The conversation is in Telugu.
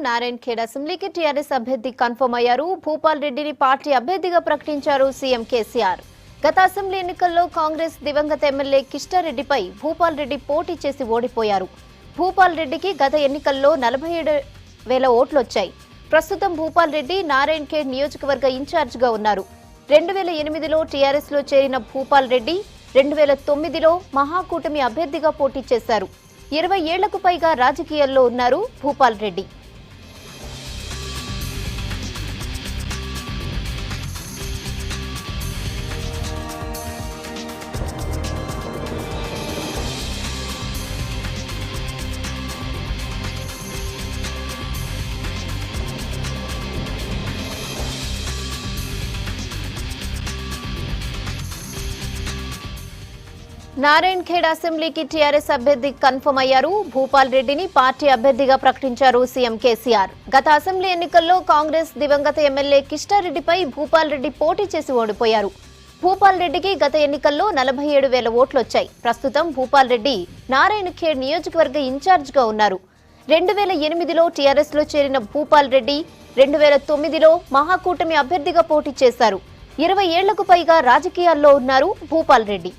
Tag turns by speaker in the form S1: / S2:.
S1: నారాయణ్ ఖేడ్ అసెంబ్లీకి టీఆర్ఎస్ అభ్యర్థి కన్ఫర్మ్ అయ్యారు. భూపాల్ రెడ్డిని పార్టీ అభ్యర్థిగా ప్రకటించారు సీఎం కేసీఆర్. గత అసెంబ్లీ ఎన్నికల్లో కాంగ్రెస్ దివంగత ఎమ్మెల్యే కిష్టారెడ్డిపై భూపాల్ రెడ్డి పోటీ చేసి ఓడిపోయారు. భూపాల్ రెడ్డికి గత ఎన్నికల్లో 47,000 ఓట్లు వచ్చాయి. ప్రస్తుతం భూపాల్ రెడ్డి నారాయణ్ ఖేడ్ నియోజకవర్గ ఇన్ఛార్జిగా ఉన్నారు. 2008లో టీఆర్ఎస్ లో చేరిన భూపాల్ రెడ్డి 2009లో మహాకూటమి అభ్యర్థిగా పోటీ చేశారు. 20 ఏళ్లకు పైగా రాజకీయాల్లో ఉన్నారు భూపాల్ రెడ్డి. నారాయణ్ ఖేడ్ అసెంబ్లీకి టీఆర్ఎస్ అభ్యర్థి కన్ఫర్మ్ అయ్యారు. భూపాల్ రెడ్డిని పార్టీ అభ్యర్థిగా ప్రకటించారు సీఎం కేసీఆర్. గత అసెంబ్లీ ఎన్నికల్లో కాంగ్రెస్ దివంగత ఎమ్మెల్యే కిష్టారెడ్డిపై భూపాల్ రెడ్డి పోటీ చేసి ఓడిపోయారు. భూపాల్ రెడ్డికి గత ఎన్నికల్లో 47,000 ఓట్లు వచ్చాయి. ప్రస్తుతం భూపాల్ రెడ్డి నారాయణ్ ఖేడ్ నియోజకవర్గ ఇన్ఛార్జిగా ఉన్నారు. 2008లో టీఆర్ఎస్ లో చేరిన భూపాల్ రెడ్డి 2009లో మహాకూటమి అభ్యర్థిగా పోటీ చేశారు. 20 ఏళ్లకు పైగా రాజకీయాల్లో ఉన్నారు భూపాల్ రెడ్డి.